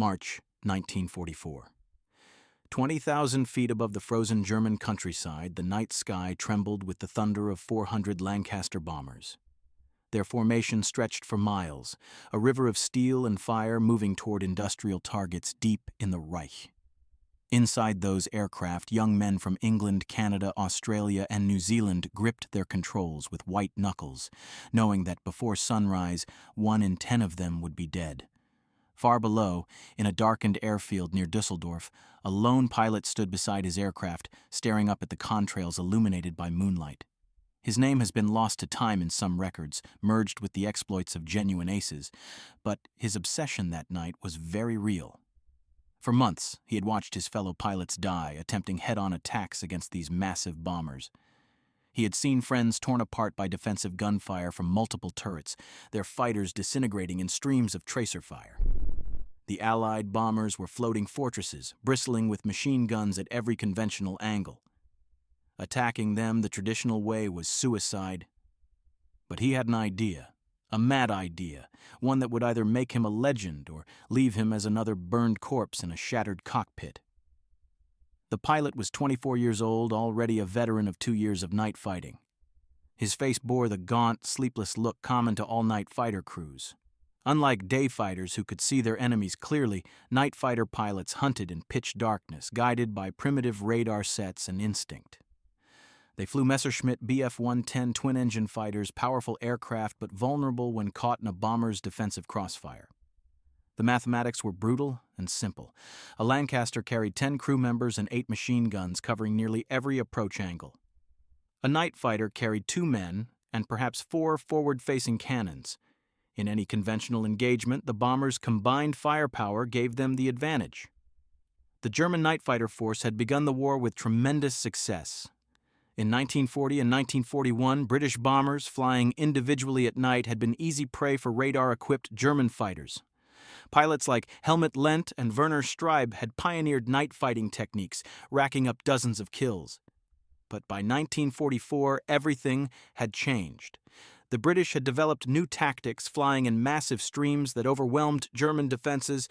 March 1944. 20,000 feet above the frozen German countryside, the night sky trembled with the thunder of 400 Lancaster bombers. Their formation stretched for miles, a river of steel and fire moving toward industrial targets deep in the Reich. Inside those aircraft, young men from England, Canada, Australia, and New Zealand gripped their controls with white knuckles, knowing that before sunrise, 1 in 10 of them would be dead. Far below, in a darkened airfield near Dusseldorf, a lone pilot stood beside his aircraft, staring up at the contrails illuminated by moonlight. His name has been lost to time in some records, merged with the exploits of genuine aces, but his obsession that night was very real. For months, he had watched his fellow pilots die, attempting head-on attacks against these massive bombers. He had seen friends torn apart by defensive gunfire from multiple turrets, their fighters disintegrating in streams of tracer fire. The Allied bombers were floating fortresses, bristling with machine guns at every conventional angle. Attacking them the traditional way was suicide. But he had an idea, a mad idea, one that would either make him a legend or leave him as another burned corpse in a shattered cockpit. The pilot was 24 years old, already a veteran of 2 years of night fighting. His face bore the gaunt, sleepless look common to all night fighter crews. Unlike day fighters who could see their enemies clearly, night fighter pilots hunted in pitch darkness, guided by primitive radar sets and instinct. They flew Messerschmitt Bf-110 twin-engine fighters, powerful aircraft but vulnerable when caught in a bomber's defensive crossfire. The mathematics were brutal and simple. A Lancaster carried 10 crew members and 8 machine guns covering nearly every approach angle. A night fighter carried 2 men and perhaps 4 forward-facing cannons. In any conventional engagement, the bombers' combined firepower gave them the advantage. The German night fighter force had begun the war with tremendous success. In 1940 and 1941, British bombers flying individually at night had been easy prey for radar-equipped German fighters. Pilots like Helmut Lent and Werner Streib had pioneered night fighting techniques, racking up dozens of kills. But by 1944, everything had changed. The British had developed new tactics, flying in massive streams that overwhelmed German defenses.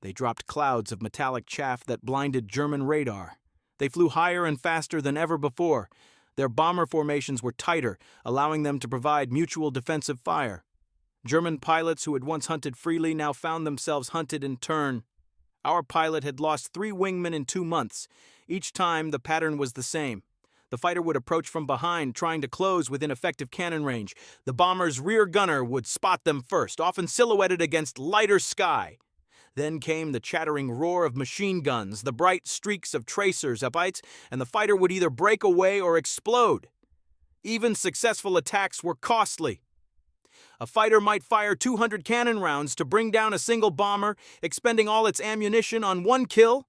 They dropped clouds of metallic chaff that blinded German radar. They flew higher and faster than ever before. Their bomber formations were tighter, allowing them to provide mutual defensive fire. German pilots who had once hunted freely now found themselves hunted in turn. Our pilot had lost 3 wingmen in 2 months. Each time, the pattern was the same. The fighter would approach from behind, trying to close within effective cannon range. The bomber's rear gunner would spot them first, often silhouetted against lighter sky. Then came the chattering roar of machine guns, the bright streaks of tracers, and the fighter would either break away or explode. Even successful attacks were costly. A fighter might fire 200 cannon rounds to bring down a single bomber, expending all its ammunition on 1 kill.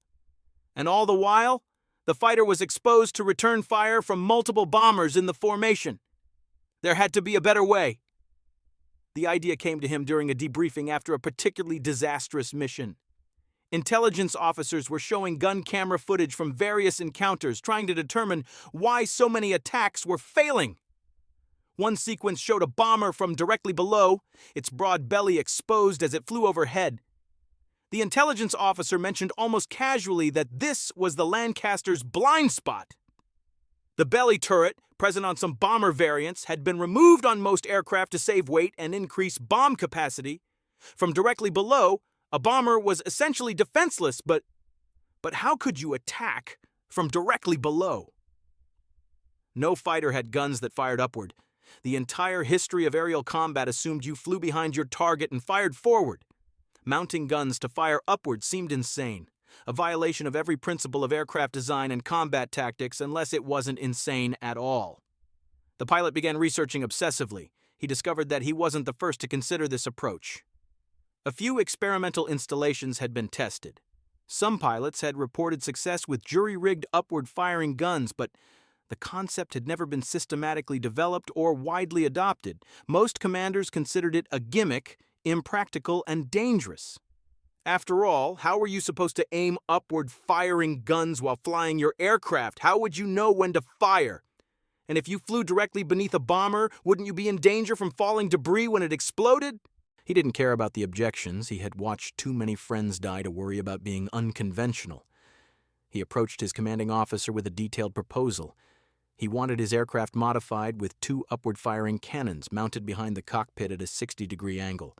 And all the while, the fighter was exposed to return fire from multiple bombers in the formation. There had to be a better way. The idea came to him during a debriefing after a particularly disastrous mission. Intelligence officers were showing gun camera footage from various encounters, trying to determine why so many attacks were failing. One sequence showed a bomber from directly below, its broad belly exposed as it flew overhead. The intelligence officer mentioned almost casually that this was the Lancaster's blind spot. The belly turret, present on some bomber variants, had been removed on most aircraft to save weight and increase bomb capacity. From directly below, a bomber was essentially defenseless, but how could you attack from directly below? No fighter had guns that fired upward. The entire history of aerial combat assumed you flew behind your target and fired forward. Mounting guns to fire upward seemed insane, a violation of every principle of aircraft design and combat tactics unless it wasn't insane at all. The pilot began researching obsessively. He discovered that he wasn't the first to consider this approach. A few experimental installations had been tested. Some pilots had reported success with jury-rigged upward-firing guns, but the concept had never been systematically developed or widely adopted. Most commanders considered it a gimmick, impractical, and dangerous. After all, how were you supposed to aim upward-firing guns while flying your aircraft? How would you know when to fire? And if you flew directly beneath a bomber, wouldn't you be in danger from falling debris when it exploded? He didn't care about the objections. He had watched too many friends die to worry about being unconventional. He approached his commanding officer with a detailed proposal. He wanted his aircraft modified with 2 upward-firing cannons mounted behind the cockpit at a 60-degree angle.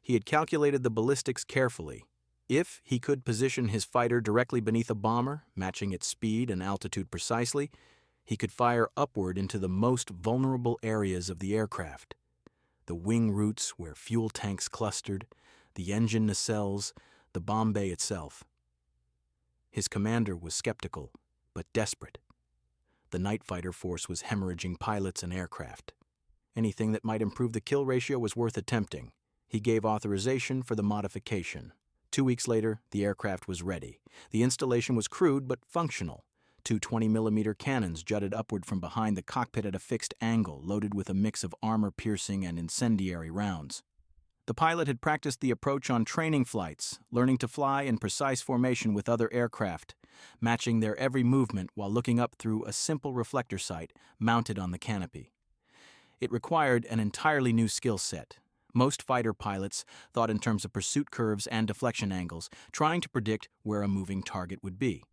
He had calculated the ballistics carefully. If he could position his fighter directly beneath a bomber, matching its speed and altitude precisely, he could fire upward into the most vulnerable areas of the aircraft. The wing roots where fuel tanks clustered, the engine nacelles, the bomb bay itself. His commander was skeptical, but desperate. The night fighter force was hemorrhaging pilots and aircraft. Anything that might improve the kill ratio was worth attempting. He gave authorization for the modification. 2 weeks later, the aircraft was ready. The installation was crude but functional. 2 20mm cannons jutted upward from behind the cockpit at a fixed angle, loaded with a mix of armor-piercing and incendiary rounds. The pilot had practiced the approach on training flights, learning to fly in precise formation with other aircraft, matching their every movement while looking up through a simple reflector sight mounted on the canopy. It required an entirely new skill set. Most fighter pilots thought in terms of pursuit curves and deflection angles, trying to predict where a moving target would be.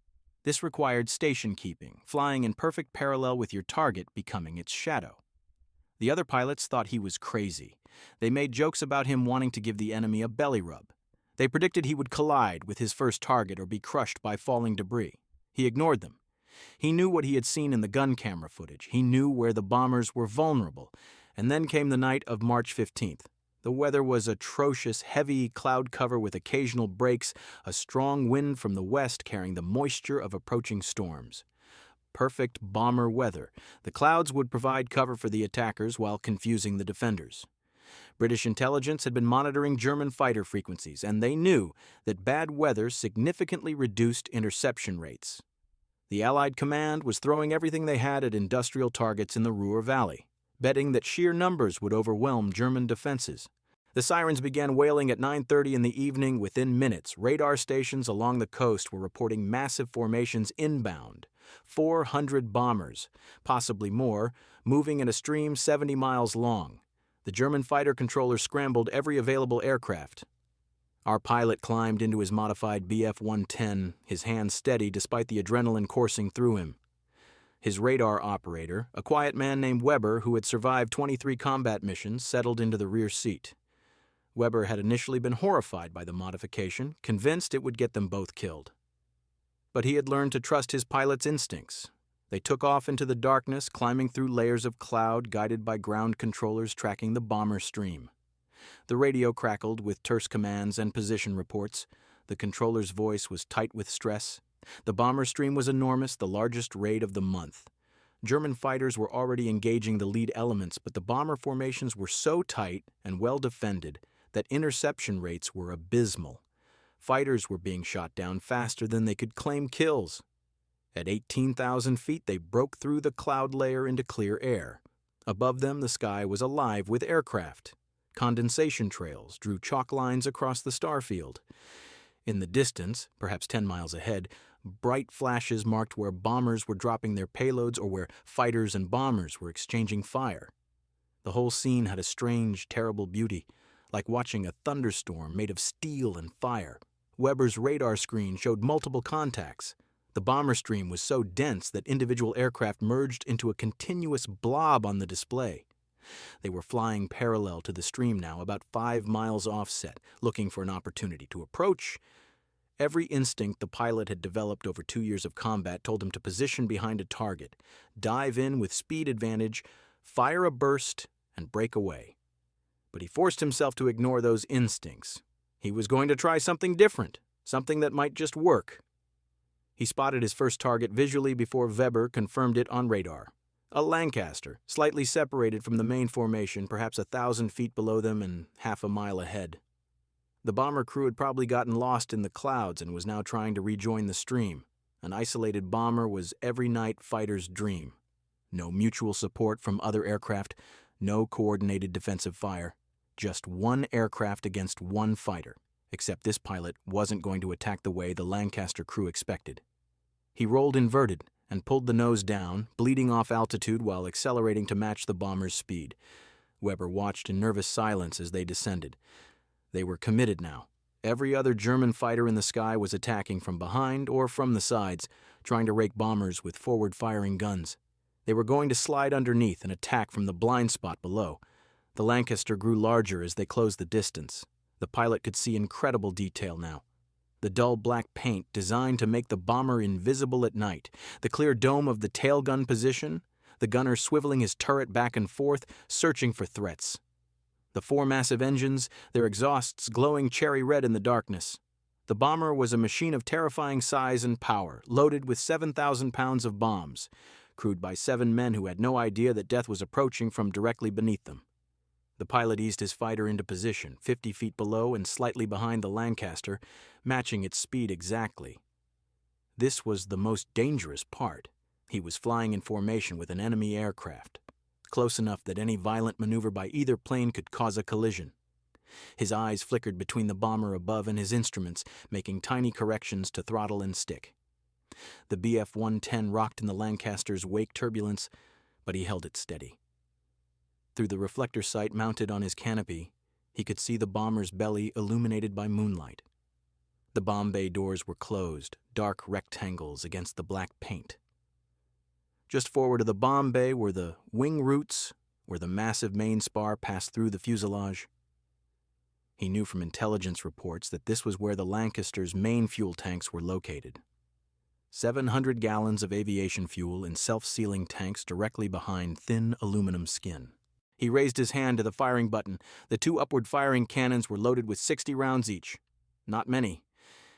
This required station keeping, flying in perfect parallel with your target becoming its shadow. The other pilots thought he was crazy. They made jokes about him wanting to give the enemy a belly rub. They predicted he would collide with his first target or be crushed by falling debris. He ignored them. He knew what he had seen in the gun camera footage. He knew where the bombers were vulnerable. And then came the night of March 15th. The weather was atrocious, heavy cloud cover with occasional breaks, a strong wind from the west carrying the moisture of approaching storms. Perfect bomber weather. The clouds would provide cover for the attackers while confusing the defenders. British intelligence had been monitoring German fighter frequencies, and they knew that bad weather significantly reduced interception rates. The Allied command was throwing everything they had at industrial targets in the Ruhr Valley, betting that sheer numbers would overwhelm German defenses. The sirens began wailing at 9:30 in the evening. Within minutes, radar stations along the coast were reporting massive formations inbound. 400 bombers, possibly more, moving in a stream 70 miles long. The German fighter controller scrambled every available aircraft. Our pilot climbed into his modified Bf-110, his hands steady despite the adrenaline coursing through him. His radar operator, a quiet man named Weber who had survived 23 combat missions, settled into the rear seat. Weber had initially been horrified by the modification, convinced it would get them both killed. But he had learned to trust his pilot's instincts. They took off into the darkness, climbing through layers of cloud, guided by ground controllers tracking the bomber stream. The radio crackled with terse commands and position reports. The controller's voice was tight with stress. The bomber stream was enormous, the largest raid of the month. German fighters were already engaging the lead elements, but the bomber formations were so tight and well defended that interception rates were abysmal. Fighters were being shot down faster than they could claim kills. At 18,000 feet, they broke through the cloud layer into clear air. Above them, the sky was alive with aircraft. Condensation trails drew chalk lines across the starfield. In the distance, perhaps 10 miles ahead, bright flashes marked where bombers were dropping their payloads or where fighters and bombers were exchanging fire. The whole scene had a strange, terrible beauty, like watching a thunderstorm made of steel and fire. Weber's radar screen showed multiple contacts. The bomber stream was so dense that individual aircraft merged into a continuous blob on the display. They were flying parallel to the stream now, about 5 miles offset, looking for an opportunity to approach. Every instinct the pilot had developed over 2 years of combat told him to position behind a target, dive in with speed advantage, fire a burst, and break away. But he forced himself to ignore those instincts. He was going to try something different, something that might just work. He spotted his first target visually before Weber confirmed it on radar. A Lancaster, slightly separated from the main formation, perhaps 1,000 feet below them and half a mile ahead. The bomber crew had probably gotten lost in the clouds and was now trying to rejoin the stream. An isolated bomber was every night fighter's dream. No mutual support from other aircraft, no coordinated defensive fire. Just one aircraft against one fighter, except this pilot wasn't going to attack the way the Lancaster crew expected. He rolled inverted and pulled the nose down, bleeding off altitude while accelerating to match the bomber's speed. Weber watched in nervous silence as they descended. They were committed now. Every other German fighter in the sky was attacking from behind or from the sides, trying to rake bombers with forward-firing guns. They were going to slide underneath and attack from the blind spot below. The Lancaster grew larger as they closed the distance. The pilot could see incredible detail now. The dull black paint designed to make the bomber invisible at night, the clear dome of the tail gun position, the gunner swiveling his turret back and forth, searching for threats. The four massive engines, their exhausts glowing cherry red in the darkness. The bomber was a machine of terrifying size and power, loaded with 7,000 pounds of bombs, crewed by 7 men who had no idea that death was approaching from directly beneath them. The pilot eased his fighter into position, 50 feet below and slightly behind the Lancaster, matching its speed exactly. This was the most dangerous part. He was flying in formation with an enemy aircraft, close enough that any violent maneuver by either plane could cause a collision. His eyes flickered between the bomber above and his instruments, making tiny corrections to throttle and stick. The Bf-110 rocked in the Lancaster's wake turbulence, but he held it steady. Through the reflector sight mounted on his canopy, he could see the bomber's belly illuminated by moonlight. The bomb bay doors were closed, dark rectangles against the black paint. Just forward of the bomb bay were the wing roots, where the massive main spar passed through the fuselage. He knew from intelligence reports that this was where the Lancaster's main fuel tanks were located. 700 gallons of aviation fuel in self-sealing tanks directly behind thin aluminum skin. He raised his hand to the firing button. The 2 upward-firing cannons were loaded with 60 rounds each. Not many.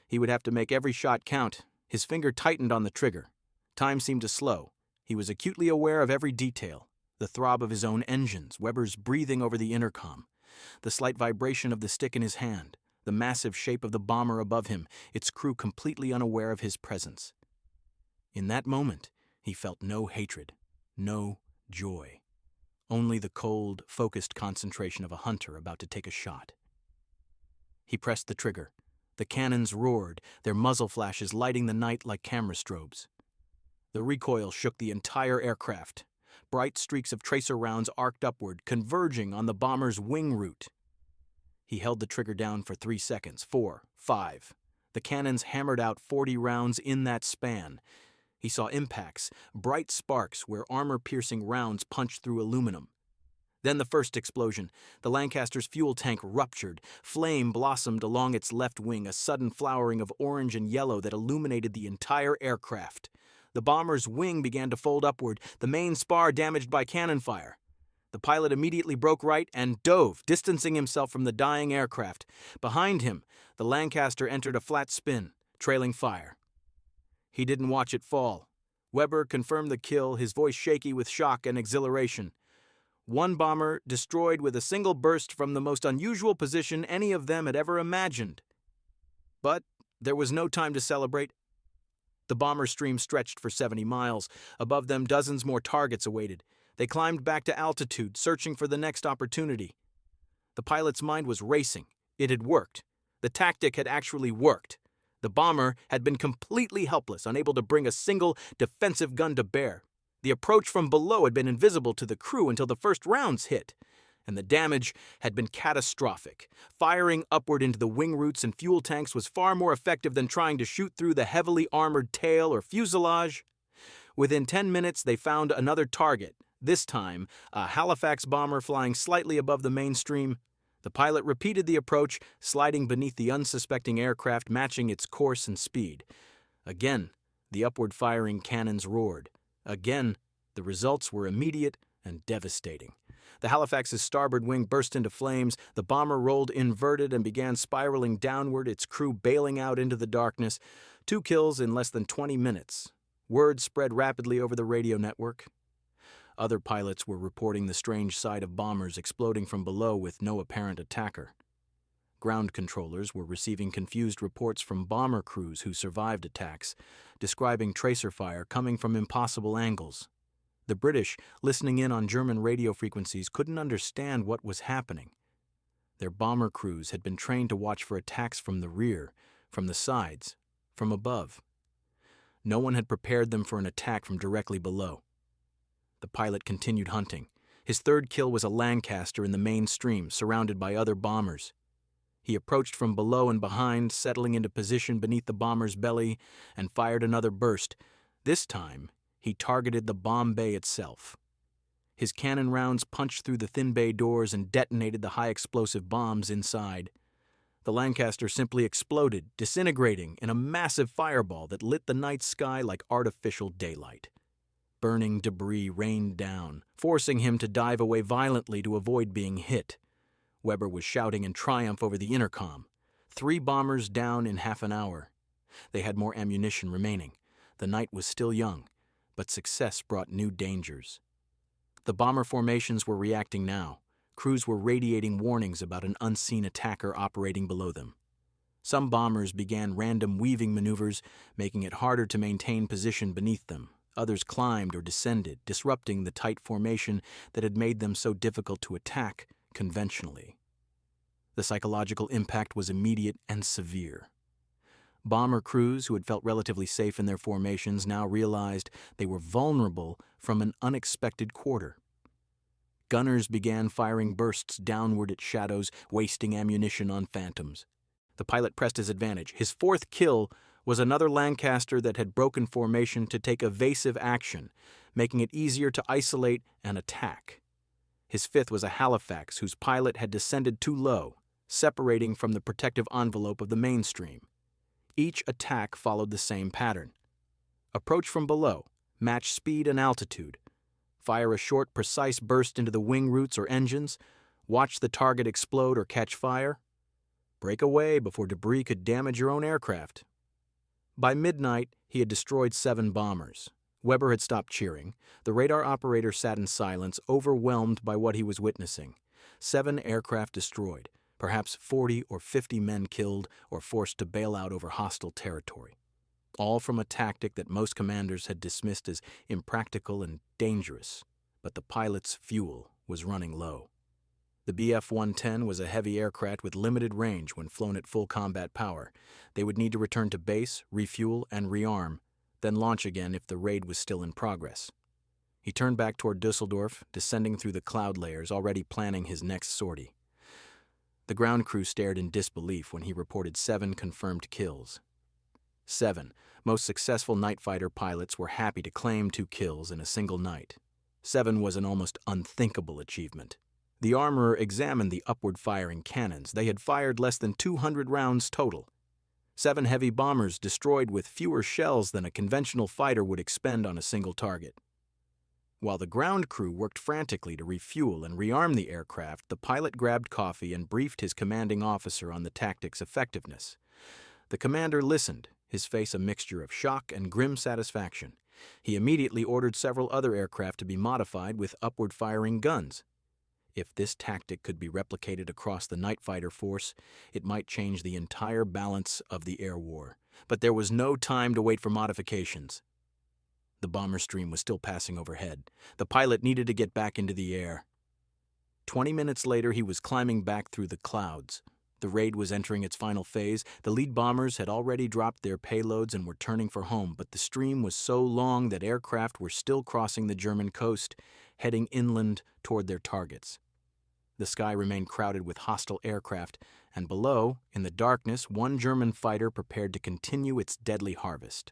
He would have to make every shot count. His finger tightened on the trigger. Time seemed to slow. He was acutely aware of every detail. The throb of his own engines, Weber's breathing over the intercom, the slight vibration of the stick in his hand, the massive shape of the bomber above him, its crew completely unaware of his presence. In that moment, he felt no hatred, no joy. Only the cold, focused concentration of a hunter about to take a shot. He pressed the trigger. The cannons roared, their muzzle flashes lighting the night like camera strobes. The recoil shook the entire aircraft. Bright streaks of tracer rounds arced upward, converging on the bomber's wing root. He held the trigger down for 3 seconds, 4, 5. The cannons hammered out 40 rounds in that span. He saw impacts, bright sparks where armor-piercing rounds punched through aluminum. Then the first explosion. The Lancaster's fuel tank ruptured. Flame blossomed along its left wing, a sudden flowering of orange and yellow that illuminated the entire aircraft. The bomber's wing began to fold upward, the main spar damaged by cannon fire. The pilot immediately broke right and dove, distancing himself from the dying aircraft. Behind him, the Lancaster entered a flat spin, trailing fire. He didn't watch it fall. Weber confirmed the kill, his voice shaky with shock and exhilaration. 1 bomber destroyed with a single burst from the most unusual position any of them had ever imagined. But there was no time to celebrate. The bomber stream stretched for 70 miles. Above them, dozens more targets awaited. They climbed back to altitude, searching for the next opportunity. The pilot's mind was racing. It had worked. The tactic had actually worked. The bomber had been completely helpless, unable to bring a single defensive gun to bear. The approach from below had been invisible to the crew until the first rounds hit, and the damage had been catastrophic. Firing upward into the wing roots and fuel tanks was far more effective than trying to shoot through the heavily armored tail or fuselage. Within 10 minutes, they found another target, this time a Halifax bomber flying slightly above the mainstream. The pilot repeated the approach, sliding beneath the unsuspecting aircraft, matching its course and speed. Again, the upward-firing cannons roared. Again, the results were immediate and devastating. The Halifax's starboard wing burst into flames, the bomber rolled inverted and began spiraling downward, its crew bailing out into the darkness. 2 kills in less than 20 minutes. Word spread rapidly over the radio network. Other pilots were reporting the strange sight of bombers exploding from below with no apparent attacker. Ground controllers were receiving confused reports from bomber crews who survived attacks, describing tracer fire coming from impossible angles. The British, listening in on German radio frequencies, couldn't understand what was happening. Their bomber crews had been trained to watch for attacks from the rear, from the sides, from above. No one had prepared them for an attack from directly below. The pilot continued hunting. His third kill was a Lancaster in the main stream, surrounded by other bombers. He approached from below and behind, settling into position beneath the bomber's belly, and fired another burst. This time, he targeted the bomb bay itself. His cannon rounds punched through the thin bay doors and detonated the high-explosive bombs inside. The Lancaster simply exploded, disintegrating in a massive fireball that lit the night sky like artificial daylight. Burning debris rained down, forcing him to dive away violently to avoid being hit. Weber was shouting in triumph over the intercom. 3 bombers down in half an hour. They had more ammunition remaining. The night was still young, but success brought new dangers. The bomber formations were reacting now. Crews were radiating warnings about an unseen attacker operating below them. Some bombers began random weaving maneuvers, making it harder to maintain position beneath them. Others climbed or descended, disrupting the tight formation that had made them so difficult to attack conventionally. The psychological impact was immediate and severe. Bomber crews who had felt relatively safe in their formations now realized they were vulnerable from an unexpected quarter. Gunners began firing bursts downward at shadows, wasting ammunition on phantoms. The pilot pressed his advantage. His 4th kill was another Lancaster that had broken formation to take evasive action, making it easier to isolate and attack. His 5th was a Halifax whose pilot had descended too low, separating from the protective envelope of the mainstream. Each attack followed the same pattern. Approach from below, match speed and altitude. Fire a short, precise burst into the wing roots or engines, watch the target explode or catch fire. Break away before debris could damage your own aircraft. By midnight, he had destroyed 7 bombers. Weber had stopped cheering. The radar operator sat in silence, overwhelmed by what he was witnessing. 7 aircraft destroyed, perhaps 40 or 50 men killed or forced to bail out over hostile territory. All from a tactic that most commanders had dismissed as impractical and dangerous, but the pilot's fuel was running low. The Bf-110 was a heavy aircraft with limited range when flown at full combat power. They would need to return to base, refuel, and rearm, then launch again if the raid was still in progress. He turned back toward Dusseldorf, descending through the cloud layers, already planning his next sortie. The ground crew stared in disbelief when he reported 7 confirmed kills. 7 most successful night fighter pilots were happy to claim 2 kills in a single night. 7 was an almost unthinkable achievement. The armorer examined the upward-firing cannons. They had fired less than 200 rounds total. 7 heavy bombers destroyed with fewer shells than a conventional fighter would expend on a single target. While the ground crew worked frantically to refuel and rearm the aircraft, the pilot grabbed coffee and briefed his commanding officer on the tactic's effectiveness. The commander listened, his face a mixture of shock and grim satisfaction. He immediately ordered several other aircraft to be modified with upward-firing guns. If this tactic could be replicated across the night fighter force, it might change the entire balance of the air war. But there was no time to wait for modifications. The bomber stream was still passing overhead. The pilot needed to get back into the air. 20 minutes later, he was climbing back through the clouds. The raid was entering its final phase. The lead bombers had already dropped their payloads and were turning for home, but the stream was so long that aircraft were still crossing the German coast, heading inland toward their targets. The sky remained crowded with hostile aircraft, and below, in the darkness, 1 German fighter prepared to continue its deadly harvest.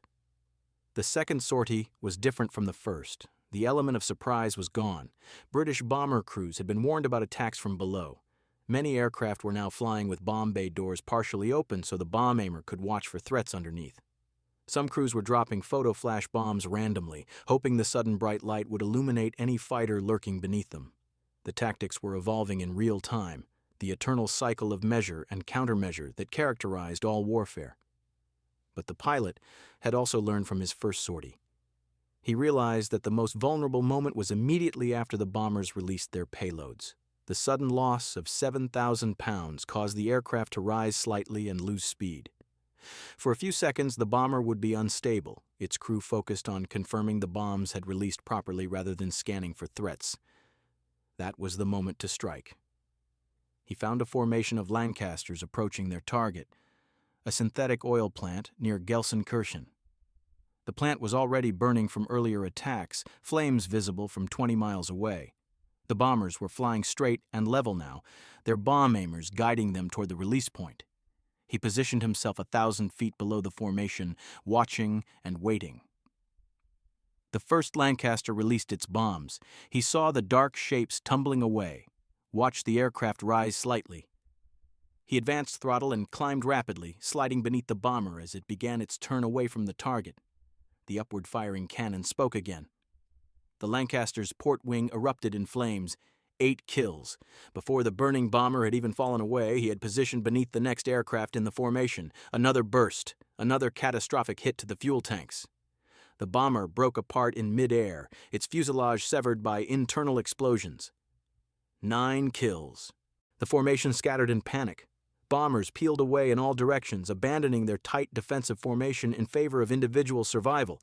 The second sortie was different from the first. The element of surprise was gone. British bomber crews had been warned about attacks from below. Many aircraft were now flying with bomb bay doors partially open so the bomb aimer could watch for threats underneath. Some crews were dropping photo flash bombs randomly, hoping the sudden bright light would illuminate any fighter lurking beneath them. The tactics were evolving in real time, the eternal cycle of measure and countermeasure that characterized all warfare. But the pilot had also learned from his first sortie. He realized that the most vulnerable moment was immediately after the bombers released their payloads. The sudden loss of 7,000 pounds caused the aircraft to rise slightly and lose speed. For a few seconds, the bomber would be unstable, its crew focused on confirming the bombs had released properly rather than scanning for threats. That was the moment to strike. He found a formation of Lancasters approaching their target, a synthetic oil plant near Gelsenkirchen. The plant was already burning from earlier attacks, flames visible from 20 miles away. The bombers were flying straight and level now, their bomb aimers guiding them toward the release point. He positioned himself 1,000 feet below the formation, watching and waiting. The first Lancaster released its bombs. He saw the dark shapes tumbling away, watched the aircraft rise slightly. He advanced throttle and climbed rapidly, sliding beneath the bomber as it began its turn away from the target. The upward-firing cannon spoke again. The Lancaster's port wing erupted in flames. 8 kills. Before the burning bomber had even fallen away, he had positioned beneath the next aircraft in the formation. Another burst, another catastrophic hit to the fuel tanks. The bomber broke apart in mid-air, its fuselage severed by internal explosions. 9 kills. The formation scattered in panic. Bombers peeled away in all directions, abandoning their tight defensive formation in favor of individual survival.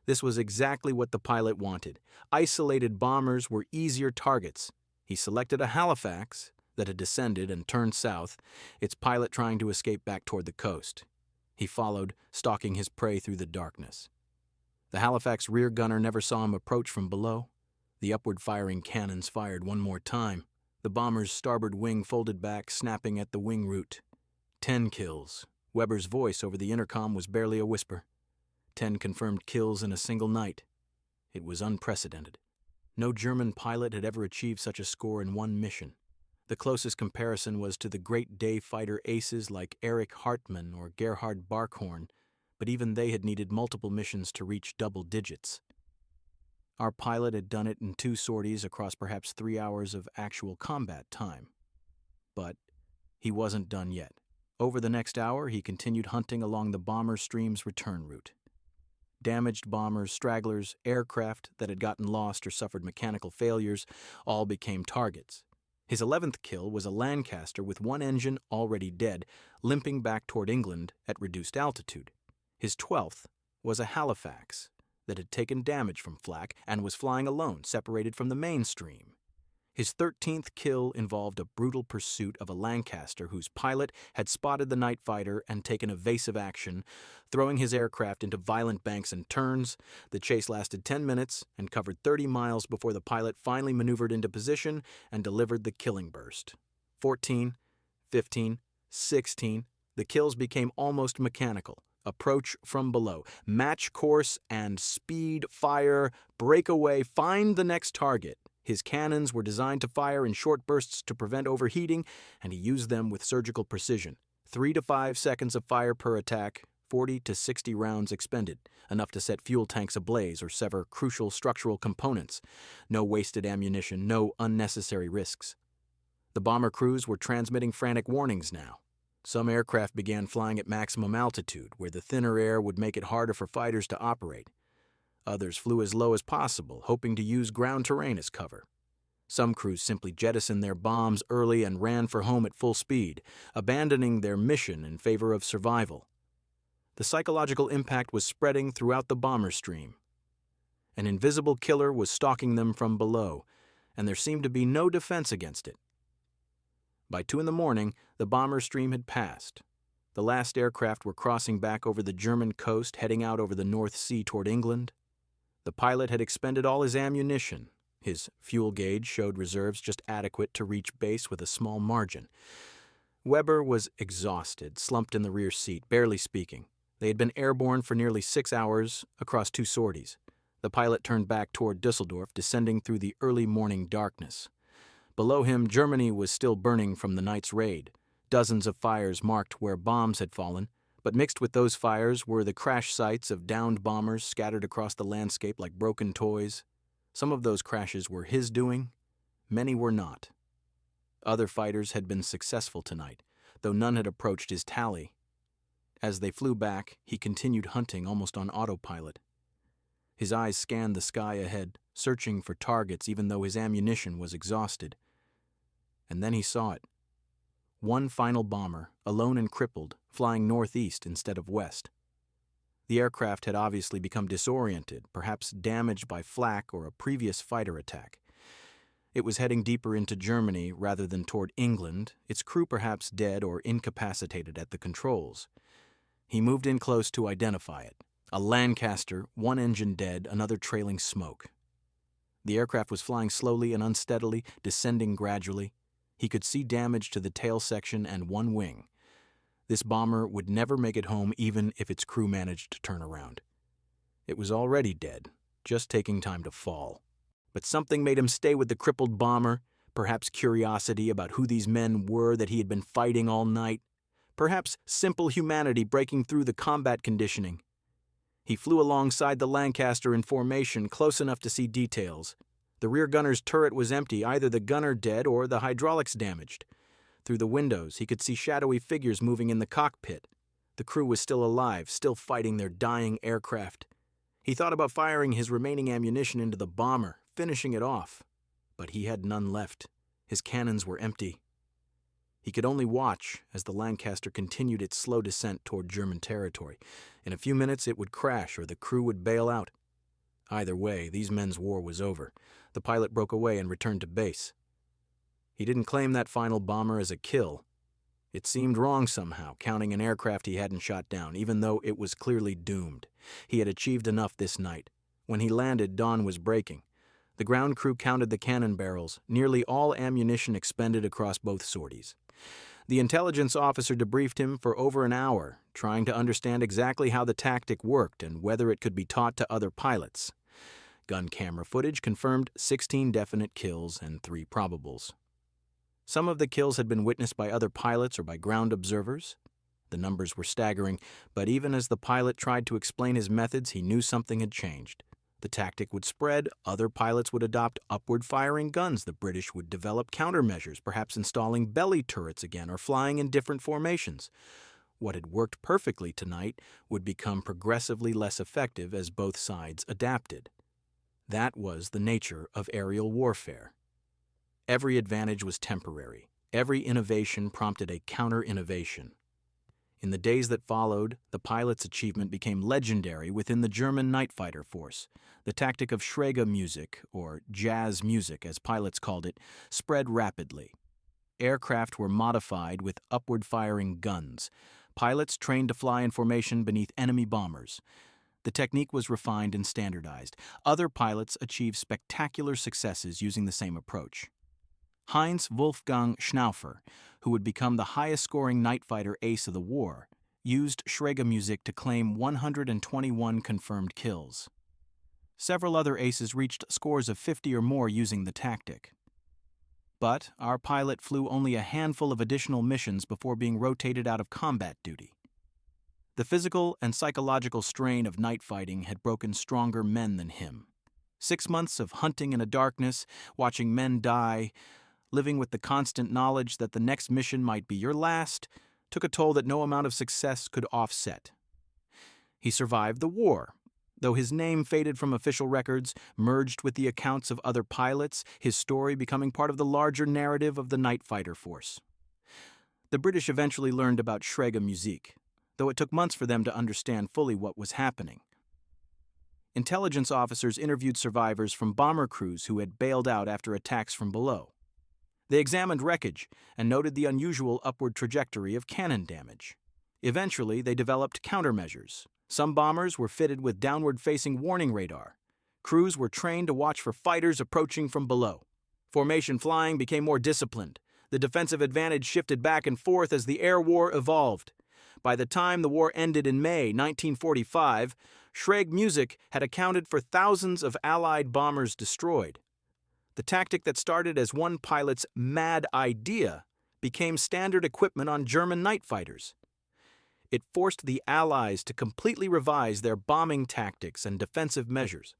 This was exactly what the pilot wanted. Isolated bombers were easier targets. He selected a Halifax that had descended and turned south, its pilot trying to escape back toward the coast. He followed, stalking his prey through the darkness. The Halifax rear gunner never saw him approach from below. The upward-firing cannons fired one more time. The bomber's starboard wing folded back, snapping at the wing root. 10 kills. Weber's voice over the intercom was barely a whisper. 10 confirmed kills in a single night. It was unprecedented. No German pilot had ever achieved such a score in one mission. The closest comparison was to the great day fighter aces like Erich Hartmann or Gerhard Barkhorn, but even they had needed multiple missions to reach double digits. Our pilot had done it in 2 sorties across perhaps 3 hours of actual combat time. But he wasn't done yet. Over the next hour, he continued hunting along the bomber stream's return route. Damaged bombers, stragglers, aircraft that had gotten lost or suffered mechanical failures all became targets. His 11th kill was a Lancaster with one engine already dead, limping back toward England at reduced altitude. His 12th was a Halifax that had taken damage from flak and was flying alone, separated from the mainstream. His 13th kill involved a brutal pursuit of a Lancaster whose pilot had spotted the night fighter and taken evasive action, throwing his aircraft into violent banks and turns. The chase lasted 10 minutes and covered 30 miles before the pilot finally maneuvered into position and delivered the killing burst. 14, 15, 16, the kills became almost mechanical. Approach from below, match course and speed, fire, break away, find the next target. His cannons were designed to fire in short bursts to prevent overheating, and he used them with surgical precision. 3 to 5 seconds of fire per attack, 40 to 60 rounds expended, enough to set fuel tanks ablaze or sever crucial structural components. No wasted ammunition, no unnecessary risks. The bomber crews were transmitting frantic warnings now. Some aircraft began flying at maximum altitude, where the thinner air would make it harder for fighters to operate. Others flew as low as possible, hoping to use ground terrain as cover. Some crews simply jettisoned their bombs early and ran for home at full speed, abandoning their mission in favor of survival. The psychological impact was spreading throughout the bomber stream. An invisible killer was stalking them from below, and there seemed to be no defense against it. By 2 a.m, the bomber stream had passed. The last aircraft were crossing back over the German coast, heading out over the North Sea toward England. The pilot had expended all his ammunition. His fuel gauge showed reserves just adequate to reach base with a small margin. Weber was exhausted, slumped in the rear seat, barely speaking. They had been airborne for nearly 6 hours across 2 sorties. The pilot turned back toward Düsseldorf, descending through the early morning darkness. Below him, Germany was still burning from the night's raid. Dozens of fires marked where bombs had fallen, but mixed with those fires were the crash sites of downed bombers scattered across the landscape like broken toys. Some of those crashes were his doing, many were not. Other fighters had been successful tonight, though none had approached his tally. As they flew back, he continued hunting almost on autopilot. His eyes scanned the sky ahead, searching for targets even though his ammunition was exhausted. And then he saw it. One final bomber, alone and crippled, flying northeast instead of west. The aircraft had obviously become disoriented, perhaps damaged by flak or a previous fighter attack. It was heading deeper into Germany rather than toward England, its crew perhaps dead or incapacitated at the controls. He moved in close to identify it. A Lancaster, one engine dead, another trailing smoke. The aircraft was flying slowly and unsteadily, descending gradually. He could see damage to the tail section and one wing. This bomber would never make it home even if its crew managed to turn around. It was already dead, just taking time to fall. But something made him stay with the crippled bomber, perhaps curiosity about who these men were that he had been fighting all night, perhaps simple humanity breaking through the combat conditioning. He flew alongside the Lancaster in formation, close enough to see details. The rear gunner's turret was empty, either the gunner dead or the hydraulics damaged. Through the windows, he could see shadowy figures moving in the cockpit. The crew was still alive, still fighting their dying aircraft. He thought about firing his remaining ammunition into the bomber, finishing it off. But he had none left. His cannons were empty. He could only watch as the Lancaster continued its slow descent toward German territory. In a few minutes it would crash or the crew would bail out. Either way, these men's war was over. The pilot broke away and returned to base. He didn't claim that final bomber as a kill. It seemed wrong somehow, counting an aircraft he hadn't shot down, even though it was clearly doomed. He had achieved enough this night. When he landed, dawn was breaking. The ground crew counted the cannon barrels, nearly all ammunition expended across both sorties. The intelligence officer debriefed him for over an hour, trying to understand exactly how the tactic worked and whether it could be taught to other pilots. Gun camera footage confirmed 16 definite kills and 3 probables. Some of the kills had been witnessed by other pilots or by ground observers. The numbers were staggering, but even as the pilot tried to explain his methods, he knew something had changed. The tactic would spread, other pilots would adopt upward-firing guns, the British would develop countermeasures, perhaps installing belly turrets again or flying in different formations. What had worked perfectly tonight would become progressively less effective as both sides adapted. That was the nature of aerial warfare. Every advantage was temporary. Every innovation prompted a counter-innovation. In the days that followed, the pilot's achievement became legendary within the German night fighter force. The tactic of Schräge Musik, or jazz music as pilots called it, spread rapidly. Aircraft were modified with upward-firing guns. Pilots trained to fly in formation beneath enemy bombers. The technique was refined and standardized. Other pilots achieved spectacular successes using the same approach. Heinz Wolfgang Schnaufer, who would become the highest-scoring night fighter ace of the war, used Schräge Musik to claim 121 confirmed kills. Several other aces reached scores of 50 or more using the tactic. But our pilot flew only a handful of additional missions before being rotated out of combat duty. The physical and psychological strain of night fighting had broken stronger men than him. 6 months of hunting in the darkness, watching men die, living with the constant knowledge that the next mission might be your last, took a toll that no amount of success could offset. He survived the war. Though his name faded from official records, merged with the accounts of other pilots, his story becoming part of the larger narrative of the night fighter force. The British eventually learned about Schräge Musik, though it took months for them to understand fully what was happening. Intelligence officers interviewed survivors from bomber crews who had bailed out after attacks from below. They examined wreckage and noted the unusual upward trajectory of cannon damage. Eventually, they developed countermeasures. Some bombers were fitted with downward-facing warning radar. Crews were trained to watch for fighters approaching from below. Formation flying became more disciplined. The defensive advantage shifted back and forth as the air war evolved. By the time the war ended in May 1945, Schräge Musik had accounted for thousands of Allied bombers destroyed. The tactic that started as one pilot's mad idea became standard equipment on German night fighters. It forced the Allies to completely revise their bombing tactics and defensive measures.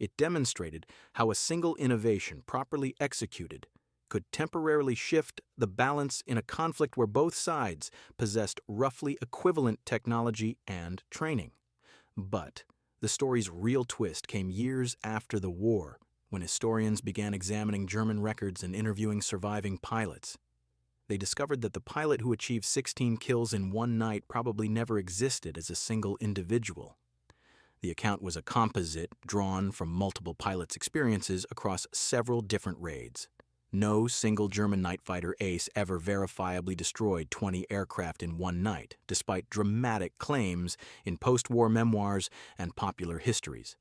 It demonstrated how a single innovation, properly executed, could temporarily shift the balance in a conflict where both sides possessed roughly equivalent technology and training. But the story's real twist came years after the war, when historians began examining German records and interviewing surviving pilots. They discovered that the pilot who achieved 16 kills in one night probably never existed as a single individual. The account was a composite drawn from multiple pilots' experiences across several different raids. No single German night fighter ace ever verifiably destroyed 20 aircraft in one night, despite dramatic claims in post-war memoirs and popular histories.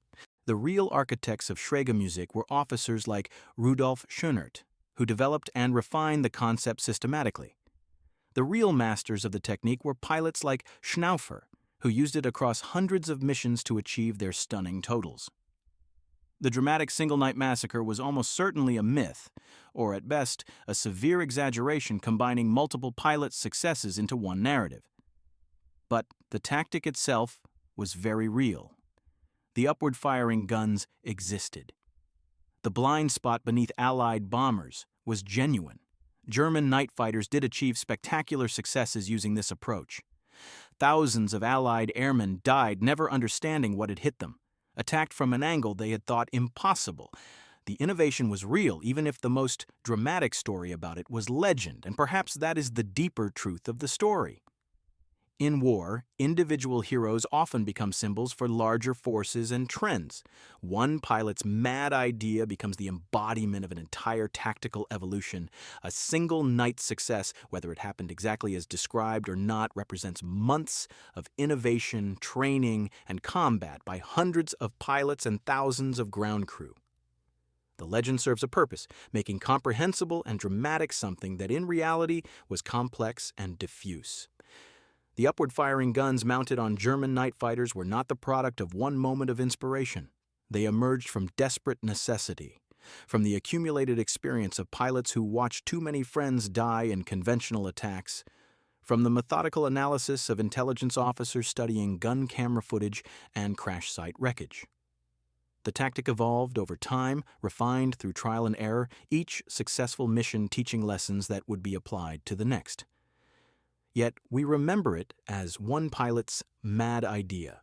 The real architects of Schräge Musik were officers like Rudolf Schönert, who developed and refined the concept systematically. The real masters of the technique were pilots like Schnauffer, who used it across hundreds of missions to achieve their stunning totals. The dramatic single-night massacre was almost certainly a myth, or at best, a severe exaggeration combining multiple pilots' successes into one narrative. But the tactic itself was very real. The upward-firing guns existed. The blind spot beneath Allied bombers was genuine. German night fighters did achieve spectacular successes using this approach. Thousands of Allied airmen died never understanding what had hit them, attacked from an angle they had thought impossible. The innovation was real, even if the most dramatic story about it was legend, and perhaps that is the deeper truth of the story. In war, individual heroes often become symbols for larger forces and trends. One pilot's mad idea becomes the embodiment of an entire tactical evolution. A single night success, whether it happened exactly as described or not, represents months of innovation, training, and combat by hundreds of pilots and thousands of ground crew. The legend serves a purpose, making comprehensible and dramatic something that in reality was complex and diffuse. The upward-firing guns mounted on German night fighters were not the product of one moment of inspiration. They emerged from desperate necessity, from the accumulated experience of pilots who watched too many friends die in conventional attacks, from the methodical analysis of intelligence officers studying gun camera footage and crash site wreckage. The tactic evolved over time, refined through trial and error, each successful mission teaching lessons that would be applied to the next. Yet we remember it as one pilot's mad idea.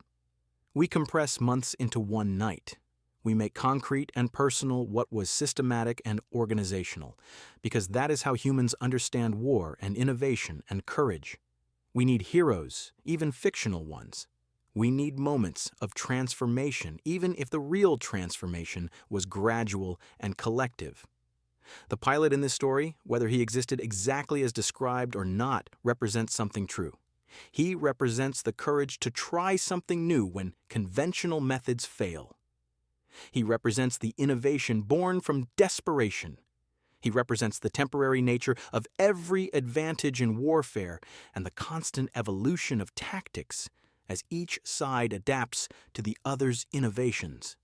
We compress months into one night. We make concrete and personal what was systematic and organizational, because that is how humans understand war and innovation and courage. We need heroes, even fictional ones. We need moments of transformation, even if the real transformation was gradual and collective. The pilot in this story, whether he existed exactly as described or not, represents something true. He represents the courage to try something new when conventional methods fail. He represents the innovation born from desperation. He represents the temporary nature of every advantage in warfare and the constant evolution of tactics as each side adapts to the other's innovations.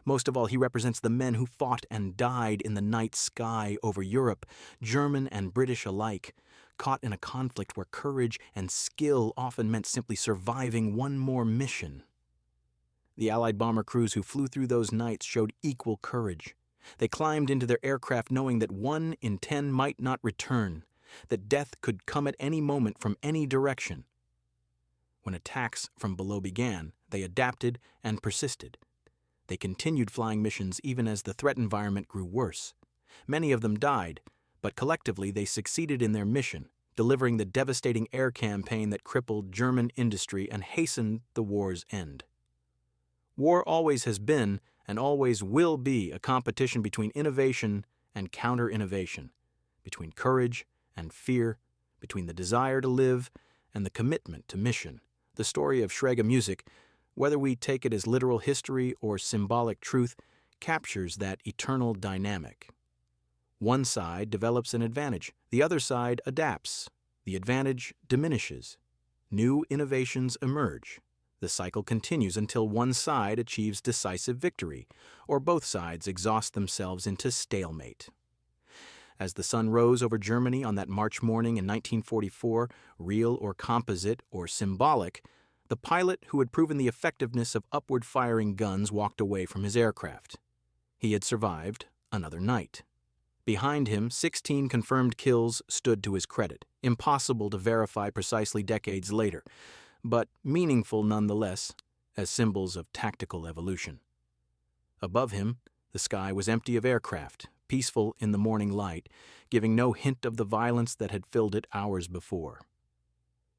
Most of all, he represents the men who fought and died in the night sky over Europe, German and British alike, caught in a conflict where courage and skill often meant simply surviving one more mission. The Allied bomber crews who flew through those nights showed equal courage. They climbed into their aircraft knowing that 1 in 10 might not return, that death could come at any moment from any direction. When attacks from below began, they adapted and persisted. They continued flying missions even as the threat environment grew worse. Many of them died, but collectively they succeeded in their mission, delivering the devastating air campaign that crippled German industry and hastened the war's end. War always has been and always will be a competition between innovation and counter-innovation, between courage and fear, between the desire to live and the commitment to mission. The story of Schräge Musik, whether we take it as literal history or symbolic truth, captures that eternal dynamic. One side develops an advantage, the other side adapts. The advantage diminishes. New innovations emerge. The cycle continues until one side achieves decisive victory, or both sides exhaust themselves into stalemate. As the sun rose over Germany on that March morning in 1944, real or composite or symbolic, the pilot who had proven the effectiveness of upward-firing guns walked away from his aircraft. He had survived another night. Behind him, 16 confirmed kills stood to his credit, impossible to verify precisely decades later, but meaningful nonetheless as symbols of tactical evolution. Above him, the sky was empty of aircraft, peaceful in the morning light, giving no hint of the violence that had filled it hours before.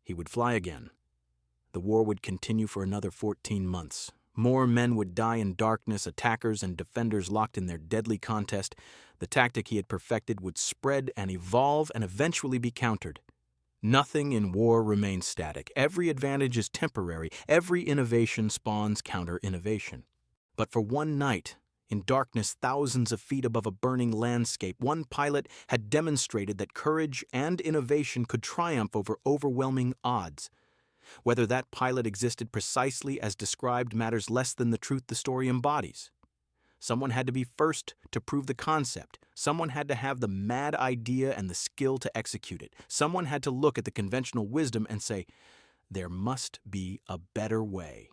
He would fly again. The war would continue for another 14 months. More men would die in darkness, attackers and defenders locked in their deadly contest. The tactic he had perfected would spread and evolve and eventually be countered. Nothing in war remains static. Every advantage is temporary. Every innovation spawns counter-innovation. But for one night, in darkness thousands of feet above a burning landscape, one pilot had demonstrated that courage and innovation could triumph over overwhelming odds. Whether that pilot existed precisely as described matters less than the truth the story embodies. Someone had to be first to prove the concept. Someone had to have the mad idea and the skill to execute it. Someone had to look at the conventional wisdom and say, there must be a better way.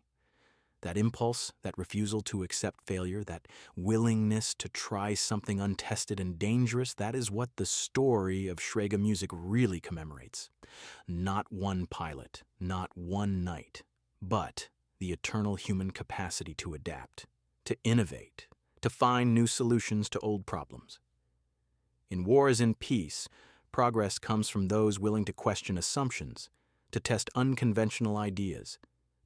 That impulse, that refusal to accept failure, that willingness to try something untested and dangerous, that is what the story of Schräge Musik really commemorates. Not one pilot, not one night, but the eternal human capacity to adapt, to innovate, to find new solutions to old problems. In war as in peace, progress comes from those willing to question assumptions, to test unconventional ideas,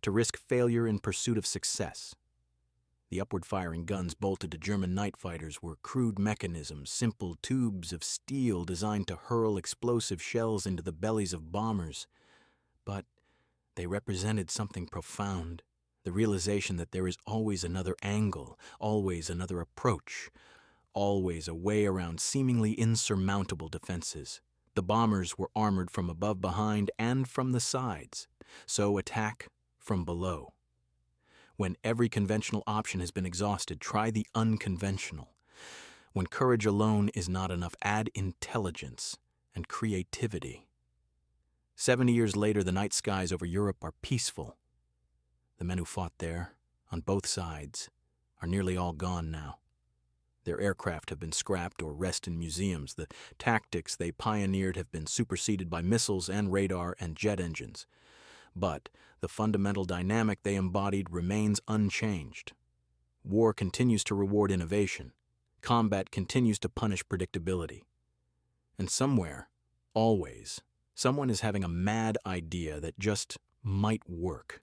to risk failure in pursuit of success. The upward-firing guns bolted to German night fighters were crude mechanisms, simple tubes of steel designed to hurl explosive shells into the bellies of bombers. But they represented something profound, the realization that there is always another angle, always another approach, always a way around seemingly insurmountable defenses. The bombers were armored from above, behind, and from the sides, so attack from below. When every conventional option has been exhausted, try the unconventional. When courage alone is not enough, add intelligence and creativity. 70 years later, the night skies over Europe are peaceful. The men who fought there, on both sides, are nearly all gone now. Their aircraft have been scrapped or rest in museums. The tactics they pioneered have been superseded by missiles and radar and jet engines. But the fundamental dynamic they embodied remains unchanged. War continues to reward innovation. Combat continues to punish predictability. And somewhere, always, someone is having a mad idea that just might work.